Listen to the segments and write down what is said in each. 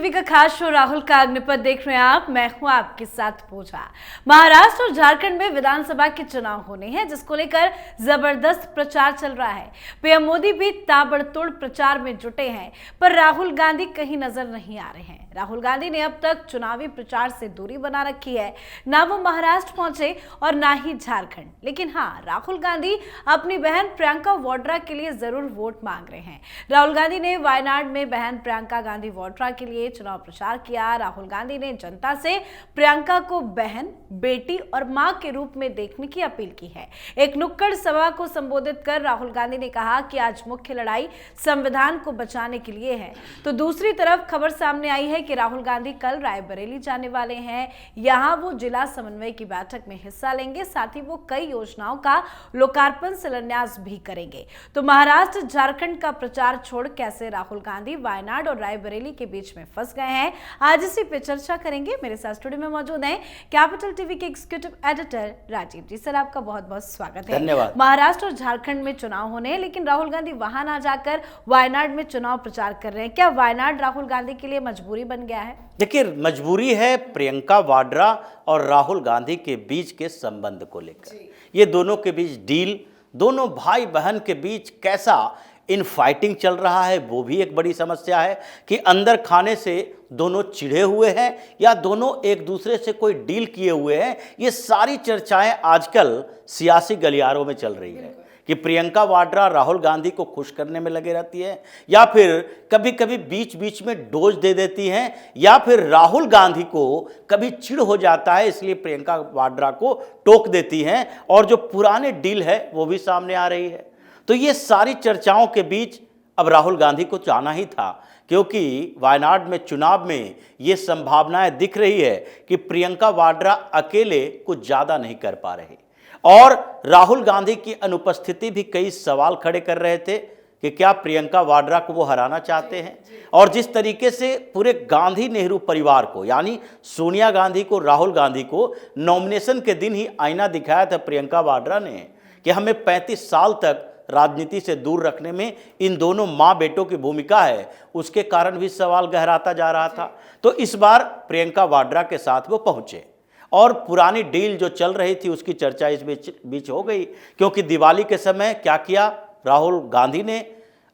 TV का खास show Rahul का अग्निपथ देख रहे हैं आप। मैं हूं आपके साथ पूजा। महाराष्ट्र और झारखंड में विधानसभा के चुनाव होने हैं, जिसको लेकर जबरदस्त प्रचार चल रहा है। पीएम मोदी भी ताबड़तोड़ प्रचार में जुटे हैं, पर राहुल गांधी कहीं नजर नहीं आ रहे हैं। राहुल गांधी ने अब तक चुनावी प्रचार से दूरी बना रखी है। ना वो महाराष्ट्र पहुंचे और ना ही झारखंड। लेकिन हाँ, राहुल गांधी अपनी बहन प्रियंका वाड्रा के लिए जरूर वोट मांग रहे हैं। राहुल गांधी ने वायनाड में बहन प्रियंका गांधी वाड्रा के लिए चुनाव प्रचार किया। राहुल गांधी ने जनता से प्रियंका को बहन, बेटी और मां के रूप में देखने की अपील की है। एक नुक्कड़ सभा को संबोधित कर राहुल गांधी ने कहा कि आज मुख्य लड़ाई संविधान को बचाने के लिए है। तो दूसरी तरफ खबर सामने आई है कि राहुल गांधी कल रायबरेली जाने वाले हैं। यहां वो जिला समन्वय की बैठक में हिस्सा लेंगे। साथ ही वो कई योजनाओं का लोकार्पण शिलान्यास भी करेंगे। तो महाराष्ट्र झारखंड का प्रचार छोड़ कैसे राहुल गांधी वायनाड और रायबरेली के बीच में फंस गए हैं, आज इसी पे चर्चा करेंगे। मेरे साथ स्टूडियो में मौजूद हैं कैपिटल टीवी के एग्जीक्यूटिव एडिटर राजीव जी। सर, आपका बहुत बहुत स्वागत है। धन्यवाद। महाराष्ट्र और झारखंड में चुनाव होने हैं, लेकिन राहुल गांधी वहां ना जाकर वायनाड में चुनाव प्रचार कर रहे हैं। क्या वायनाड राहुल गांधी के लिए मजबूरी बन गया है? देखिए, मजबूरी है प्रियंका वाड्रा और राहुल गांधी के बीच के संबंध को लेकर। ये दोनों के बीच डील, दोनों भाई बहन के बीच कैसा इन फाइटिंग चल रहा है, वो भी एक बड़ी समस्या है कि अंदर खाने से दोनों चिढ़े हुए हैं या दोनों एक दूसरे से कोई डील किए हुए हैं। ये सारी चर्चाएं आजकल सियासी गलियारों में चल रही है कि प्रियंका वाड्रा राहुल गांधी को खुश करने में लगे रहती है, या फिर कभी कभी बीच बीच में डोज दे देती हैं, या फिर राहुल गांधी को कभी चिढ़ हो जाता है इसलिए प्रियंका वाड्रा को टोक देती हैं, और जो पुराने डील है वो भी सामने आ रही है। तो ये सारी चर्चाओं के बीच अब राहुल गांधी को जाना ही था, क्योंकि वायनाड में चुनाव में ये संभावनाएं दिख रही है कि प्रियंका वाड्रा अकेले कुछ ज़्यादा नहीं कर पा रहे, और राहुल गांधी की अनुपस्थिति भी कई सवाल खड़े कर रहे थे कि क्या प्रियंका वाड्रा को वो हराना चाहते हैं। और जिस तरीके से पूरे गांधी नेहरू परिवार को, यानी सोनिया गांधी को, राहुल गांधी को नॉमिनेशन के दिन ही आईना दिखाया था प्रियंका वाड्रा ने कि हमें 35 साल तक राजनीति से दूर रखने में इन दोनों माँ बेटों की भूमिका है, उसके कारण भी सवाल गहराता जा रहा था। तो इस बार प्रियंका वाड्रा के साथ वो पहुंचे और पुरानी डील जो चल रही थी उसकी चर्चा इस बीच हो गई, क्योंकि दिवाली के समय क्या किया, राहुल गांधी ने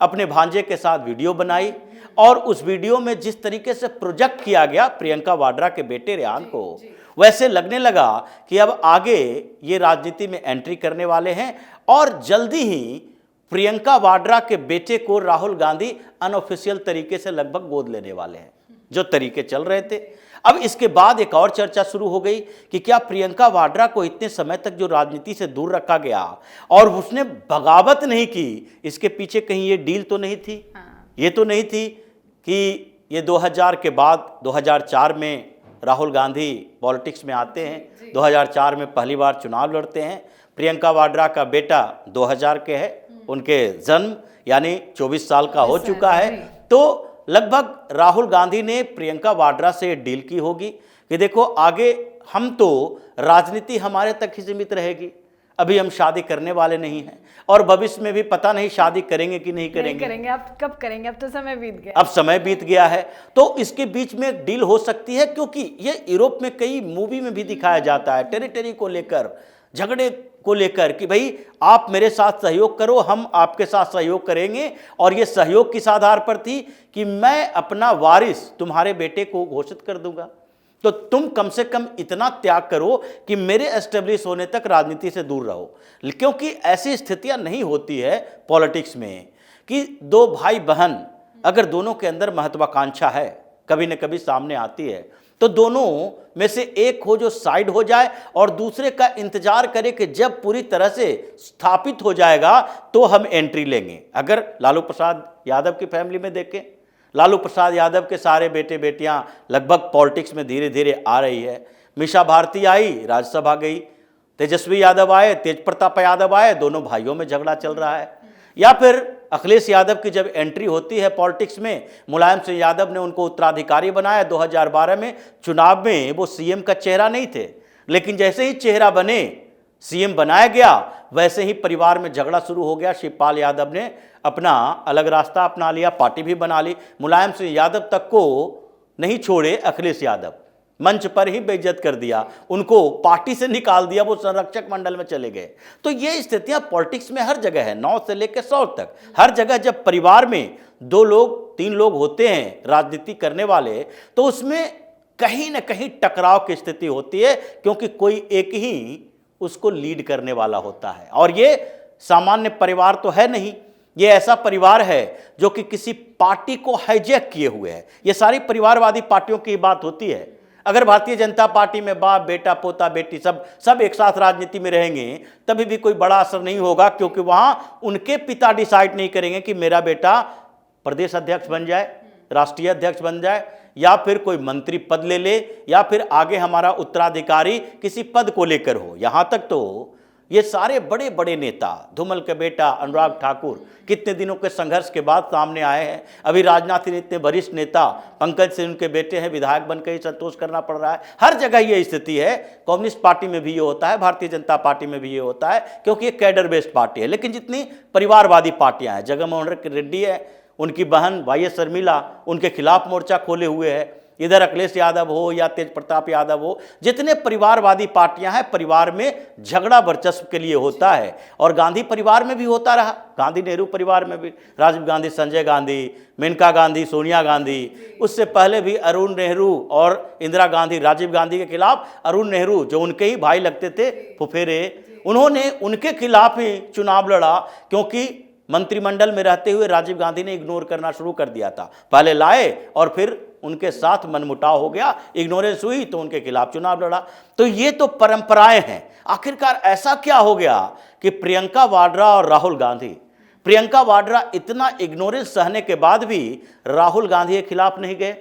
अपने भांजे के साथ वीडियो बनाई, और उस वीडियो में जिस तरीके से प्रोजेक्ट किया गया प्रियंका वाड्रा के बेटे रेहान को, वैसे लगने लगा कि अब आगे ये राजनीति में एंट्री करने वाले हैं, और जल्दी ही प्रियंका वाड्रा के बेटे को राहुल गांधी अनऑफिशियल तरीके से लगभग गोद लेने वाले हैं, जो तरीके चल रहे थे। अब इसके बाद एक और चर्चा शुरू हो गई कि क्या प्रियंका वाड्रा को इतने समय तक जो राजनीति से दूर रखा गया और उसने बगावत नहीं की, इसके पीछे कहीं ये डील तो नहीं थी? ये तो नहीं थी कि ये 2000 के बाद 2004 में राहुल गांधी पॉलिटिक्स में आते हैं, 2004 में पहली बार चुनाव लड़ते हैं। प्रियंका वाड्रा का बेटा 2000 के है, उनके जन्म यानी 24 साल का हो चुका है। तो लगभग राहुल गांधी ने प्रियंका वाड्रा से डील की होगी कि देखो, आगे हम तो राजनीति हमारे तक ही सीमित रहेगी, अभी हम शादी करने वाले नहीं हैं, और भविष्य में भी पता नहीं शादी करेंगे कि नहीं करेंगे। अब कब करेंगे? अब तो समय बीत गया। अब समय बीत गया है, तो इसके बीच में एक डील हो सकती है, क्योंकि ये यूरोप में कई मूवी में भी दिखाया जाता है, टेरिटरी को लेकर, झगड़े को लेकर कि भाई आप मेरे साथ सहयोग करो, हम आपके साथ सहयोग करेंगे। और ये सहयोग किस आधार पर थी कि मैं अपना वारिस तुम्हारे बेटे को घोषित कर दूंगा, तो तुम कम से कम इतना त्याग करो कि मेरे एस्टेब्लिश होने तक राजनीति से दूर रहो। क्योंकि ऐसी स्थितियां नहीं होती है पॉलिटिक्स में कि दो भाई बहन अगर दोनों के अंदर महत्वाकांक्षा है, कभी न कभी सामने आती है, तो दोनों में से एक हो जो साइड हो जाए और दूसरे का इंतजार करे कि जब पूरी तरह से स्थापित हो जाएगा तो हम एंट्री लेंगे। अगर लालू प्रसाद यादव की फैमिली में देखें, लालू प्रसाद यादव के सारे बेटे बेटियां लगभग पॉलिटिक्स में धीरे धीरे आ रही है। मीशा भारती आई, राज्यसभा गई, तेजस्वी यादव आए, तेज प्रताप यादव आए, दोनों भाइयों में झगड़ा चल रहा है। या फिर अखिलेश यादव की जब एंट्री होती है पॉलिटिक्स में, मुलायम सिंह यादव ने उनको उत्तराधिकारी बनाया। 2012 में चुनाव में वो सीएम का चेहरा नहीं थे, लेकिन जैसे ही चेहरा बने, सीएम बनाया गया, वैसे ही परिवार में झगड़ा शुरू हो गया। शिवपाल यादव ने अपना अलग रास्ता अपना लिया, पार्टी भी बना ली। मुलायम सिंह यादव तक को नहीं छोड़े अखिलेश यादव, मंच पर ही बेइज्जत कर दिया, उनको पार्टी से निकाल दिया, वो संरक्षक मंडल में चले गए। तो ये स्थितियां पॉलिटिक्स में हर जगह है, 9 से लेकर 100 तक। हर जगह जब परिवार में 2 लोग 3 लोग होते हैं राजनीति करने वाले, तो उसमें कहीं ना कहीं टकराव की स्थिति होती है, क्योंकि कोई एक ही उसको लीड करने वाला होता है। और ये सामान्य परिवार तो है नहीं, ये ऐसा परिवार है जो कि किसी पार्टी को हाईजैक किए हुए है। ये सारी परिवारवादी पार्टियों की बात होती है। अगर भारतीय जनता पार्टी में बाप बेटा पोता बेटी सब एक साथ राजनीति में रहेंगे, तभी भी कोई बड़ा असर नहीं होगा, क्योंकि वहां उनके पिता डिसाइड नहीं करेंगे कि मेरा बेटा प्रदेश अध्यक्ष बन जाए, राष्ट्रीय अध्यक्ष बन जाए, या फिर कोई मंत्री पद ले ले, या फिर आगे हमारा उत्तराधिकारी किसी पद को लेकर हो। यहां तक तो ये सारे बड़े बड़े नेता, धूमल के बेटा अनुराग ठाकुर कितने दिनों के संघर्ष के बाद सामने आए हैं। अभी राजनाथ सिंह इतने वरिष्ठ नेता, पंकज सिंह उनके बेटे हैं, विधायक बनकर ही संतोष करना पड़ रहा है। हर जगह ये स्थिति है। कम्युनिस्ट पार्टी में भी ये होता है, भारतीय जनता पार्टी में भी ये होता है, क्योंकि ये कैडर बेस्ड पार्टी है। लेकिन जितनी परिवारवादी पार्टियां हैं, जगनमोहन रेड्डी है, उनकी बहन वाईएस शर्मिला उनके खिलाफ मोर्चा खोले हुए है, इधर अखिलेश यादव हो या तेज प्रताप यादव हो, जितने परिवारवादी पार्टियां हैं, परिवार में झगड़ा वर्चस्व के लिए होता है। और गांधी परिवार में भी होता रहा, गांधी नेहरू परिवार में भी, राजीव गांधी, संजय गांधी, मेनका गांधी, सोनिया गांधी, उससे पहले भी अरुण नेहरू और इंदिरा गांधी, राजीव गांधी के खिलाफ अरुण नेहरू जो उनके ही भाई लगते थे, फुफेरे, उन्होंने उनके खिलाफ ही चुनाव लड़ा, क्योंकि मंत्रिमंडल में रहते हुए राजीव गांधी ने इग्नोर करना शुरू कर दिया था। पहले लाए और फिर उनके साथ मनमुटाव हो गया, इग्नोरेंस हुई तो उनके खिलाफ चुनाव लड़ा। तो ये तो परंपराएं हैं। आखिरकार ऐसा क्या हो गया कि प्रियंका वाड्रा और राहुल गांधी, प्रियंका वाड्रा इतना इग्नोरेंस सहने के बाद भी राहुल गांधी के खिलाफ नहीं गए?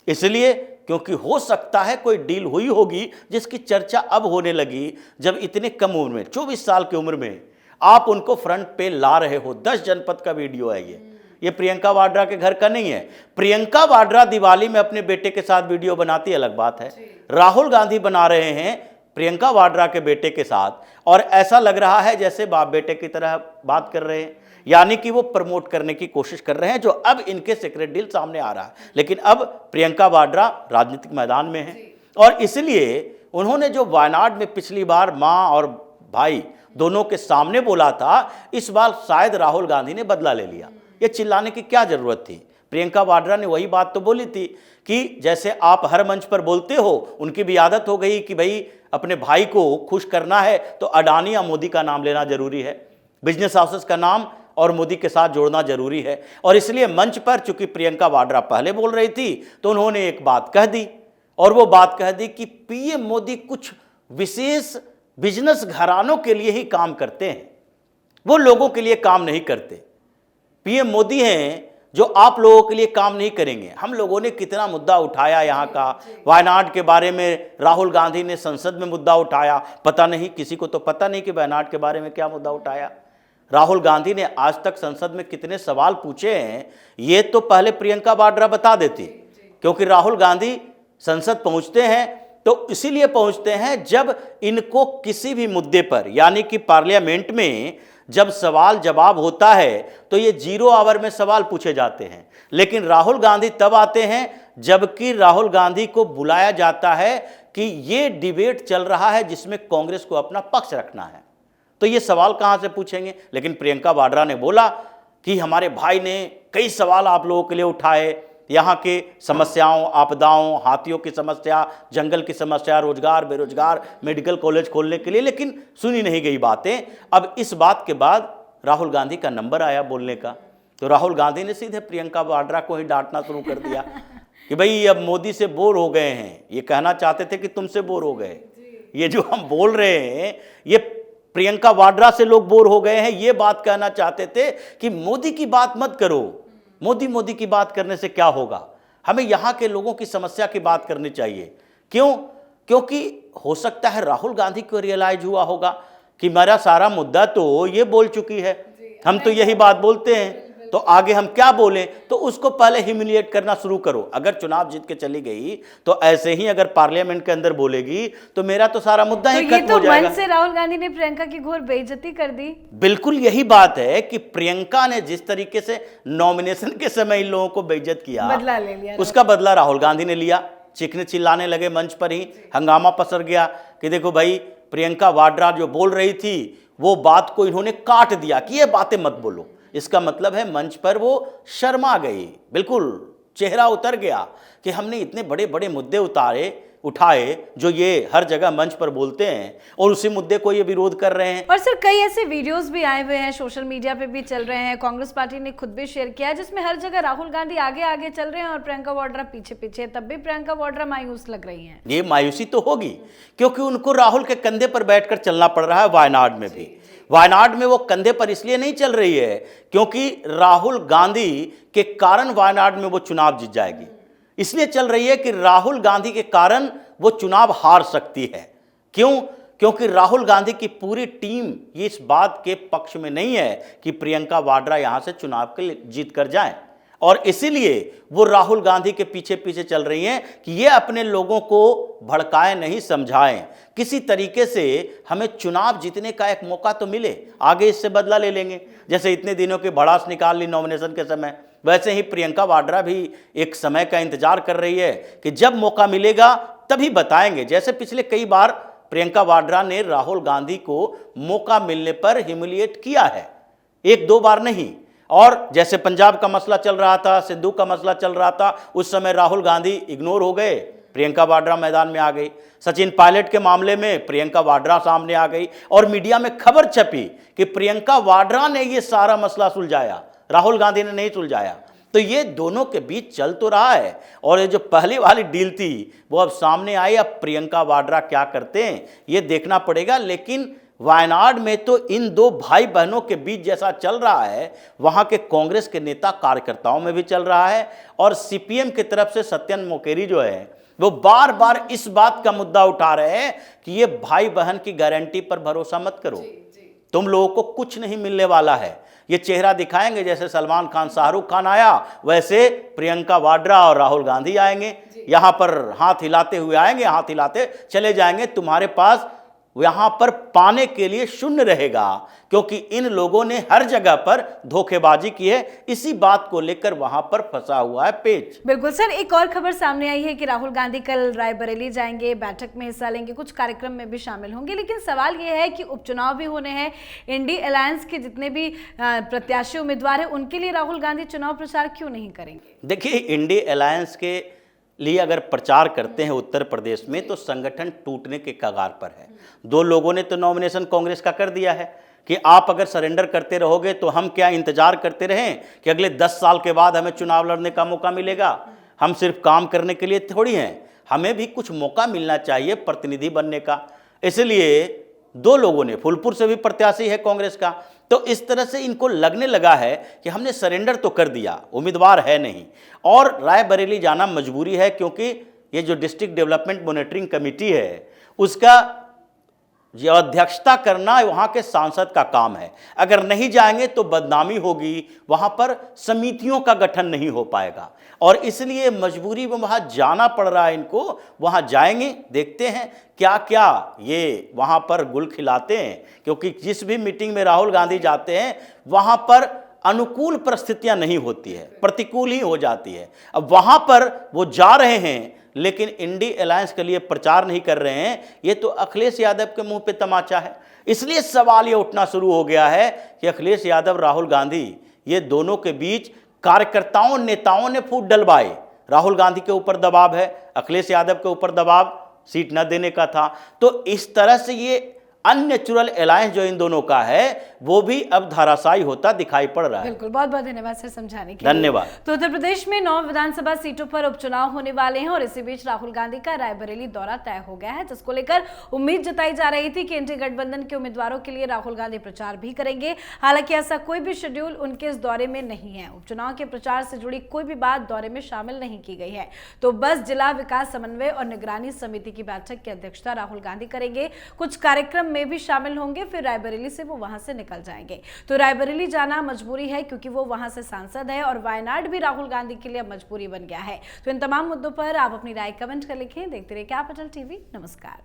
इसलिए क्योंकि हो सकता है कोई डील हुई होगी जिसकी चर्चा अब होने लगी, जब इतने कम उम्र में, 24 साल की उम्र में आप उनको फ्रंट पे ला रहे हो। 10 जनपद का वीडियो है ये प्रियंका वाड्रा के घर का नहीं है। प्रियंका वाड्रा दिवाली में अपने बेटे के साथ वीडियो बनाती, अलग बात है। राहुल गांधी बना रहे हैं प्रियंका वाड्रा के बेटे के साथ, और ऐसा लग रहा है जैसे बाप बेटे की तरह बात कर रहे हैं, यानी कि वो प्रमोट करने की कोशिश कर रहे हैं, जो अब इनके सीक्रेट डील सामने आ रहा है। लेकिन अब प्रियंका वाड्रा राजनीतिक मैदान में है, और इसलिए उन्होंने जो वायनाड में पिछली बार माँ और भाई दोनों के सामने बोला था, इस बार शायद राहुल गांधी ने बदला ले लिया। ये चिल्लाने की क्या जरूरत थी? प्रियंका वाड्रा ने वही बात तो बोली थी कि जैसे आप हर मंच पर बोलते हो, उनकी भी आदत हो गई कि भाई अपने भाई को खुश करना है तो अडानी या मोदी का नाम लेना जरूरी है, बिजनेस हाउसेस का नाम और मोदी के साथ जोड़ना जरूरी है। और इसलिए मंच पर चूंकि प्रियंका वाड्रा पहले बोल रही थी, तो उन्होंने एक बात कह दी, और वो बात कह दी कि पीएम मोदी कुछ विशेष बिजनेस घरानों के लिए ही काम करते हैं, वो लोगों के लिए काम नहीं करते। पीएम मोदी हैं जो आप लोगों के लिए काम नहीं करेंगे। हम लोगों ने कितना मुद्दा उठाया यहाँ का, वायनाड के बारे में राहुल गांधी ने संसद में मुद्दा उठाया, पता नहीं, किसी को तो पता नहीं कि वायनाड के बारे में क्या मुद्दा उठाया। राहुल गांधी ने आज तक संसद में कितने सवाल पूछे हैं, ये तो पहले प्रियंका वाड्रा बता देती, क्योंकि राहुल गांधी संसद पहुंचते हैं तो इसीलिए पहुंचते हैं जब इनको किसी भी मुद्दे पर, यानी कि पार्लियामेंट में जब सवाल जवाब होता है तो ये 0 आवर में सवाल पूछे जाते हैं। लेकिन राहुल गांधी तब आते हैं जबकि राहुल गांधी को बुलाया जाता है कि ये डिबेट चल रहा है जिसमें कांग्रेस को अपना पक्ष रखना है, तो ये सवाल कहां से पूछेंगे। लेकिन प्रियंका वाड्रा ने बोला कि हमारे भाई ने कई सवाल आप लोगों के लिए उठाए, यहाँ के समस्याओं, आपदाओं, हाथियों की समस्या, जंगल की समस्या, रोजगार, बेरोजगार, मेडिकल कॉलेज खोलने के लिए, लेकिन सुनी नहीं गई बातें। अब इस बात के बाद राहुल गांधी का नंबर आया बोलने का, तो राहुल गांधी ने सीधे प्रियंका वाड्रा को ही डांटना शुरू कर दिया कि भाई अब मोदी से बोर हो गए हैं। ये कहना चाहते थे कि तुमसे बोर हो गए, ये जो हम बोल रहे हैं ये प्रियंका वाड्रा से लोग बोर हो गए हैं, ये बात कहना चाहते थे कि मोदी की बात मत करो, मोदी की बात करने से क्या होगा, हमें यहाँ के लोगों की समस्या की बात करनी चाहिए। क्यों? क्योंकि हो सकता है राहुल गांधी को रियलाइज हुआ होगा कि मेरा सारा मुद्दा तो ये बोल चुकी है, हम तो यही बात बोलते हैं, तो आगे हम क्या बोलें, तो उसको पहले ह्यूमिलिएट करना शुरू करो। अगर चुनाव जीत के चली गई तो ऐसे ही अगर पार्लियामेंट के अंदर बोलेगी तो मेरा तो सारा मुद्दा ही खत्म हो जाएगा। मंच से राहुल गांधी ने प्रियंका की घोर बेइज्जती कर दी। बिल्कुल यही बात है कि प्रियंका ने जिस तरीके से नॉमिनेशन के समय इन लोगों को बेइज्जत किया, बदला ले लिया, उसका बदला राहुल गांधी ने लिया। चीखने चिल्लाने लगे, मंच पर ही हंगामा पसर गया कि देखो भाई, प्रियंका वाड्रा जो बोल रही थी वो बात को इन्होंने काट दिया कि ये बातें मत बोलो। इसका मतलब है मंच पर वो शर्मा गई, बिल्कुल चेहरा उतर गया कि हमने इतने बड़े बड़े मुद्दे उठाए जो ये हर जगह मंच पर बोलते हैं और उसी मुद्दे को ये विरोध कर रहे हैं। और सर कई ऐसे वीडियोस भी आए हुए हैं, सोशल मीडिया पे भी चल रहे हैं, कांग्रेस पार्टी ने खुद भी शेयर किया है, जिसमें हर जगह राहुल गांधी आगे आगे चल रहे हैं और प्रियंका वाड्रा पीछे पीछे। तब भी प्रियंका वाड्रा मायूस लग रही हैं। ये मायूसी तो होगी क्योंकि उनको राहुल के कंधे पर बैठकर चलना पड़ रहा है। वायनाड में भी, वायनाड में वो कंधे पर इसलिए नहीं चल रही है क्योंकि राहुल गांधी के कारण वायनाड में वो चुनाव जीत जाएगी। इसलिए चल रही है कि राहुल गांधी के कारण वो चुनाव हार सकती है। क्यों? क्योंकि राहुल गांधी की पूरी टीम ये इस बात के पक्ष में नहीं है कि प्रियंका वाड्रा यहां से चुनाव के लिए जीत कर जाएं, और इसीलिए वो राहुल गांधी के पीछे पीछे चल रही हैं कि ये अपने लोगों को भड़काएं नहीं, समझाएं, किसी तरीके से हमें चुनाव जीतने का एक मौका तो मिले, आगे इससे बदला ले लेंगे। जैसे इतने दिनों की भड़ास निकाल ली नॉमिनेशन के समय, वैसे ही प्रियंका वाड्रा भी एक समय का इंतजार कर रही है कि जब मौका मिलेगा तभी बताएंगे। जैसे पिछले कई बार प्रियंका वाड्रा ने राहुल गांधी को मौका मिलने पर ह्यूमिलिएट किया है, एक दो बार नहीं। और जैसे पंजाब का मसला चल रहा था, सिद्धू का मसला चल रहा था, उस समय राहुल गांधी इग्नोर हो गए, प्रियंका वाड्रा मैदान में आ गई। सचिन पायलट के मामले में प्रियंका वाड्रा सामने आ गई और मीडिया में खबर छपी कि प्रियंका वाड्रा ने यह सारा मसला सुलझाया, राहुल गांधी ने नहीं सुलझाया। तो ये दोनों के बीच चल तो रहा है और ये जो पहले वाली डील थी वो अब सामने आई। अब प्रियंका वाड्रा क्या करते हैं ये देखना पड़ेगा। लेकिन वायनाड में तो इन दो भाई बहनों के बीच जैसा चल रहा है, वहां के कांग्रेस के नेता कार्यकर्ताओं में भी चल रहा है। और सीपीएम की तरफ से सत्यन मोकेरी जो है वो बार बार इस बात का मुद्दा उठा रहे हैं कि ये भाई बहन की गारंटी पर भरोसा मत करो, तुम लोगों को कुछ नहीं मिलने वाला है। ये चेहरा दिखाएंगे, जैसे सलमान खान शाहरुख खान आया वैसे प्रियंका वाड्रा और राहुल गांधी आएंगे, यहां पर हाथ हिलाते हुए आएंगे, हाथ हिलाते चले जाएंगे। तुम्हारे पास यहां पर पाने के लिए शून्य रहेगा क्योंकि इन लोगों ने हर जगह पर धोखेबाजी की है। इसी बात को लेकर वहां पर फंसा हुआ है पेच। बिल्कुल सर, एक और खबर सामने आई है कि राहुल गांधी कल रायबरेली जाएंगे, बैठक में हिस्सा लेंगे, कुछ कार्यक्रम में भी शामिल होंगे। लेकिन सवाल यह है कि उपचुनाव भी होने हैं, इंडी अलायंस के जितने भी प्रत्याशी उम्मीदवार हैं उनके लिए राहुल गांधी चुनाव प्रचार क्यों नहीं करेंगे? देखिए, इंडी अलायंस के लिए अगर प्रचार करते हैं उत्तर प्रदेश में तो संगठन टूटने के कगार पर है। दो लोगों ने तो नॉमिनेशन कांग्रेस का कर दिया है कि आप अगर सरेंडर करते रहोगे तो हम क्या इंतजार करते रहें कि अगले 10 साल के बाद हमें चुनाव लड़ने का मौका मिलेगा। हम सिर्फ काम करने के लिए थोड़ी हैं, हमें भी कुछ मौका मिलना चाहिए प्रतिनिधि बनने का। इसलिए दो लोगों ने, फूलपुर से भी प्रत्याशी है कांग्रेस का, तो इस तरह से इनको लगने लगा है कि हमने सरेंडर तो कर दिया, उम्मीदवार है नहीं, और रायबरेली जाना मजबूरी है क्योंकि ये जो डिस्ट्रिक्ट डेवलपमेंट मॉनिटरिंग कमेटी है उसका जो अध्यक्षता करना वहाँ के सांसद का काम है। अगर नहीं जाएंगे तो बदनामी होगी, वहाँ पर समितियों का गठन नहीं हो पाएगा और इसलिए मजबूरी में वहाँ जाना पड़ रहा है इनको। वहाँ जाएंगे, देखते हैं क्या क्या ये वहाँ पर गुल खिलाते हैं, क्योंकि जिस भी मीटिंग में राहुल गांधी जाते हैं वहाँ पर अनुकूल परिस्थितियाँ नहीं होती है, प्रतिकूल ही हो जाती है। अब वहाँ पर वो जा रहे हैं लेकिन इंडी अलायंस के लिए प्रचार नहीं कर रहे हैं, ये तो अखिलेश यादव के मुंह पे तमाचा है। इसलिए सवाल ये उठना शुरू हो गया है कि अखिलेश यादव, राहुल गांधी, ये दोनों के बीच कार्यकर्ताओं, नेताओं ने फूट डलवाए। राहुल गांधी के ऊपर दबाव है, अखिलेश यादव के ऊपर दबाव सीट न देने का था। तो इस तरह से ये अननेचुरल अलायंस जो इन दोनों का है वो भी अब धराशायी होता दिखाई पड़ रहा है। बिल्कुल, बहुत बहुत धन्यवाद सर समझाने के लिए। धन्यवाद। तो उत्तर प्रदेश में 9 विधानसभा सीटों पर उपचुनाव होने वाले हैं और इसी बीच राहुल गांधी का रायबरेली दौरा तय हो गया है, जिसको लेकर उम्मीद जताई जा रही थी कि इंडिया गठबंधन के उम्मीदवारों के लिए राहुल गांधी प्रचार भी करेंगे। हालांकि ऐसा कोई भी शेड्यूल उनके इस दौरे में नहीं है। उपचुनाव के प्रचार से जुड़ी कोई भी बात दौरे में शामिल नहीं की गई है। तो बस जिला विकास समन्वय और निगरानी समिति की बैठक की अध्यक्षता राहुल गांधी करेंगे। कुछ कार्यक्रम में भी शामिल होंगे, फिर रायबरेली से वो वहां से निकल जाएंगे। तो रायबरेली जाना मजबूरी है क्योंकि वो वहां से सांसद है और वायनाड भी राहुल गांधी के लिए मजबूरी बन गया है। तो इन तमाम मुद्दों पर आप अपनी राय कमेंट कर लिखें। देखते रहिए कैपिटल टीवी। नमस्कार।